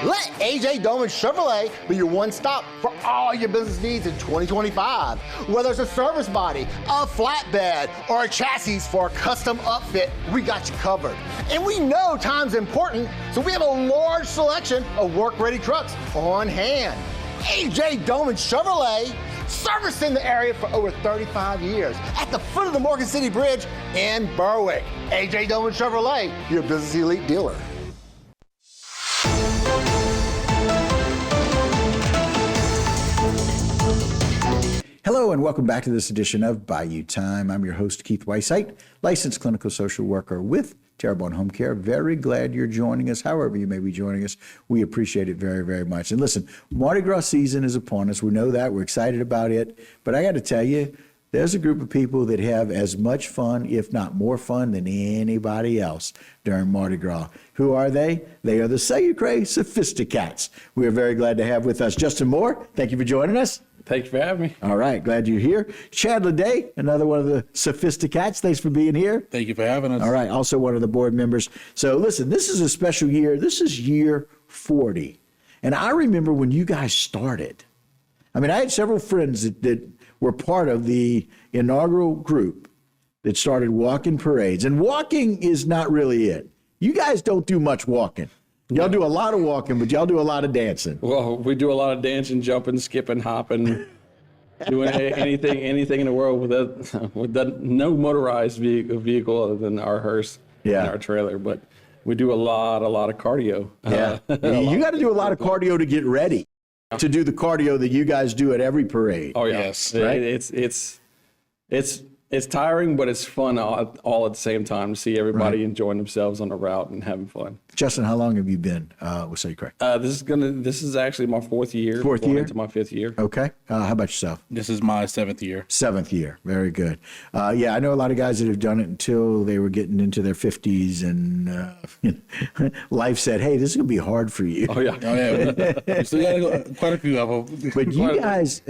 Let AJ Doman Chevrolet be your one stop for all your business needs in 2025. Whether it's a service body, a flatbed, or a chassis for a custom upfit, we got you covered. And we know time's important, so we have a large selection of work-ready trucks on hand. AJ Doman Chevrolet, servicing the area for over 35 years at the foot of the Morgan City Bridge in Berwick. AJ Doman Chevrolet, your business elite dealer. Hello and welcome back to this edition of Bayou Time. I'm your host, Keith Weisheit, licensed clinical social worker with Terrebonne Home Care. Very glad you're joining us, however you may be joining us. We appreciate it very, very much. And listen, Mardi Gras season is upon us. We know that. We're excited about it. But I got to tell you, there's a group of people that have as much fun, if not more fun, than anybody else during Mardi Gras. Who are they? They are the Selucrey Sophistocats. We are very glad to have with us Justin Moore. Thank you for joining us. Thanks for having me. All right, glad you're here. Chad Leday, another one of the Sophistocats. Thanks for being here. Thank you for having us. All right, also one of the board members. So listen, this is a special year. This is year 40. And I remember when you guys started. I mean, I had several friends that were part of the inaugural group that started walking parades. And walking is not really it. You guys don't do much walking. Y'all do a lot of walking, but y'all do a lot of dancing. Well, we do a lot of dancing, jumping, skipping, hopping, doing anything in the world with no motorized vehicle other than our hearse and our trailer. But we do a lot of cardio. Yeah, you got to do a lot of cardio to get ready to do the cardio that you guys do at every parade. Oh yeah, Yes. Right? It's tiring, but it's fun all at the same time to see everybody enjoying themselves on the route and having fun. Justin, how long have you been with Selucrey? This is actually my fourth year. Fourth going year? into my fifth year. Okay. How about yourself? This is my 7th year. 7th year. Very good. Yeah, I know a lot of guys that have done it until they were getting into their 50s and life said, hey, this is going to be hard for you. Oh yeah. Oh yeah, we still got quite a few of them. But you guys,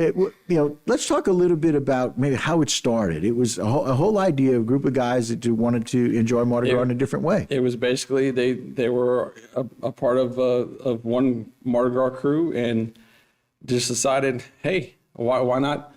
let's talk a little bit about maybe how it started. It was a whole idea of a group of guys that wanted to enjoy Mardi Gras in a different way. It was basically they were a part of one Mardi Gras crew and just decided, hey, why not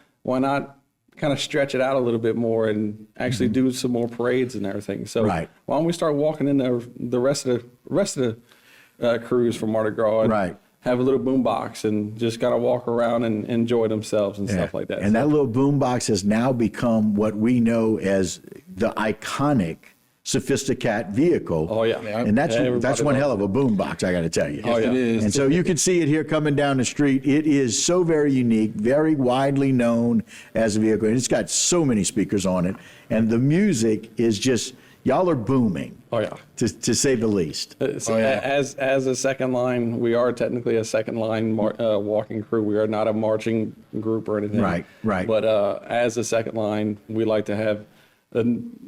kind of stretch it out a little bit more and actually do some more parades and everything. So why don't we start walking in the rest of the crews for Mardi Gras and have a little boom box and just kind of walk around and enjoy themselves and stuff like that. And that little boom box has now become what we know as the iconic Sophistocat vehicle. Oh yeah. And that's one hell of a boom box, I got to tell you. Oh yeah. It is. And so you can see it here coming down the street. It is so very unique, very widely known as a vehicle. And it's got so many speakers on it. And the music is just, y'all are booming. Oh yeah. To say the least. So as a second line, we are technically a second line walking crew. We are not a marching group or anything. Right. But as a second line, we like to have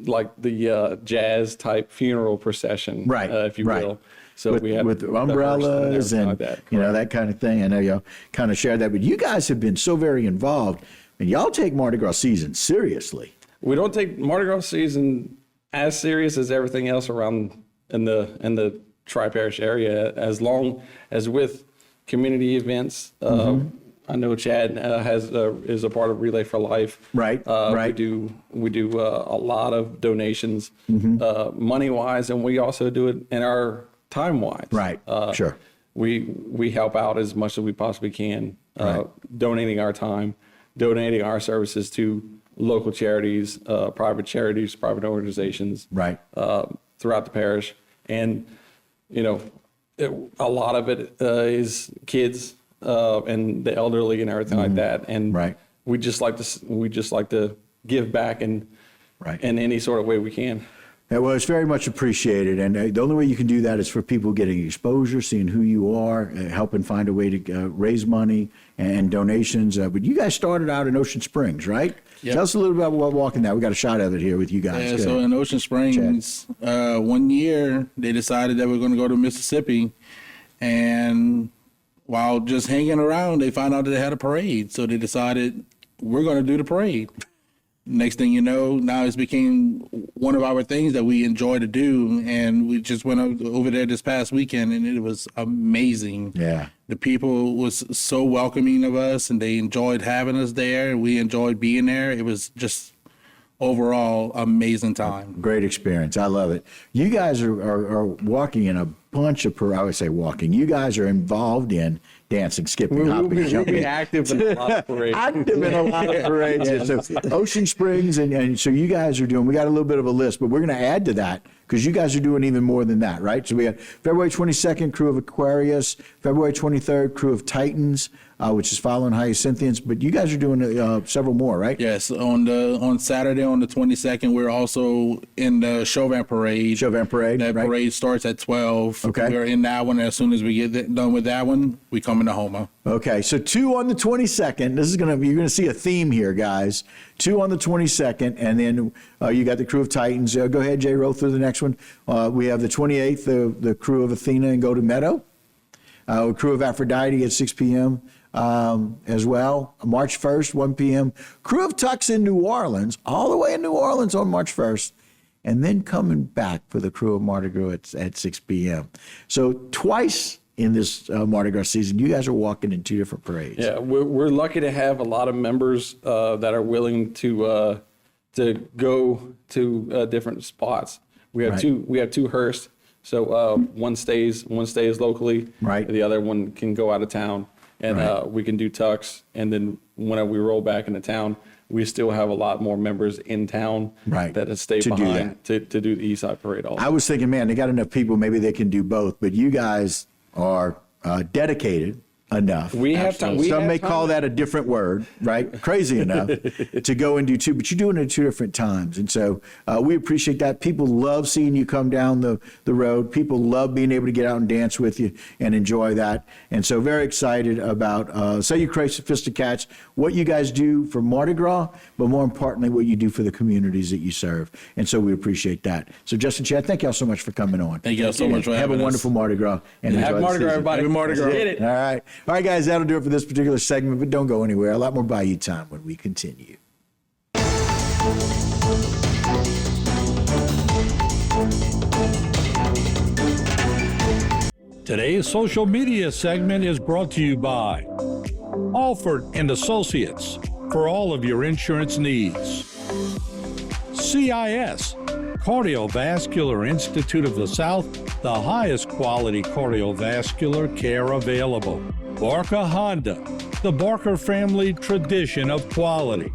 like the jazz type funeral procession, if you will. So we have with umbrellas and like that. That kind of thing. I know y'all kind of share that, but you guys have been so very involved, and y'all take Mardi Gras season seriously. We don't take Mardi Gras season as serious as everything else around in the Tri-Parish area, as long as with community events. I know Chad is a part of Relay for Life. Right. We do a lot of donations, money wise, and we also do it in our time wise. Right. Sure. We help out as much as we possibly can, donating our time, donating our services to local charities, private organizations, throughout the parish, and a lot of it is kids. And the elderly and everything like that, and we just like to give back in any sort of way we can. Yeah, well, it's very much appreciated, and the only way you can do that is for people getting exposure, seeing who you are, helping find a way to raise money and donations. But you guys started out in Ocean Springs, right? Yep. Tell us a little bit about walking that. We got a shot of it here with you guys. Yeah, so in Ocean Springs, one year they decided that we're going to go to Mississippi, and while just hanging around, they found out that they had a parade. So they decided, we're going to do the parade. next thing you know, now it's became one of our things that we enjoy to do. And we just went over there this past weekend, and it was amazing. Yeah. The people was so welcoming of us, and they enjoyed having us there, and we enjoyed being there. It was just overall amazing time. Great experience. I love it. You guys are walking in a bunch of, I would say walking, you guys are involved in dancing, skipping, hopping, We'll jumping. be active in a lot of parades. Active in a lot of parades. Yeah. So Ocean Springs, and so you guys are doing, we got a little bit of a list, but we're going to add to that because you guys are doing even more than that, right? So we had February 22nd, crew of Aquarius, February 23rd, crew of Titans, which is following Hyacinthians, but you guys are doing several more, right? Yes, on Saturday on the 22nd, we're also in the Chauvin Parade. Chauvin Parade, That right. parade starts at 12. Okay. We're in that one. As soon as we get done with that one, we come into Houma. Okay, so 2 on the 22nd. This is you're gonna see a theme here, guys. 2 on the 22nd, and then you got the crew of Titans. Go ahead, Jay, roll through the next one. We have the 28th, the crew of Athena and Go to Meadow. Crew of Aphrodite at 6 p.m. As well. March 1st, 1 p.m. Crew of Tux in New Orleans, all the way in New Orleans on March 1st. And then coming back for the crew of Mardi Gras at 6 p.m. So twice in this Mardi Gras season, you guys are walking in 2 different parades. Yeah, we're lucky to have a lot of members that are willing to go to different spots. We have Right. two hearses, so one stays locally. Right. The other one can go out of town, and Right. we can do tucks. And then whenever we roll back into town, we still have a lot more members in town Right. that have stayed To do behind to do the East Side Parade also. I was thinking, man, they got enough people, maybe they can do both, but you guys are dedicated enough. We have time. Some may call that a different word, right? Crazy enough to go and do 2, but you're doing it at 2 different times. And so we appreciate that. People love seeing you come down the road. People love being able to get out and dance with you and enjoy that. And so very excited about Selucrey, Sophistocats, what you guys do for Mardi Gras, but more importantly, what you do for the communities that you serve. And so we appreciate that. So Justin, Chad, thank y'all so much for coming on. Thank y'all so much for Have having a us. wonderful Mardi Gras. And enjoy Happy the Mardi Gras, season. everybody. Happy Mardi Gras. Get it. All right. All right, guys, that'll do it for this particular segment, but don't go anywhere. A lot more Bayou time when we continue. Today's social media segment is brought to you by Alford and Associates for all of your insurance needs. CIS, Cardiovascular Institute of the South, the highest quality cardiovascular care available. Barker Honda, the Barker family tradition of quality.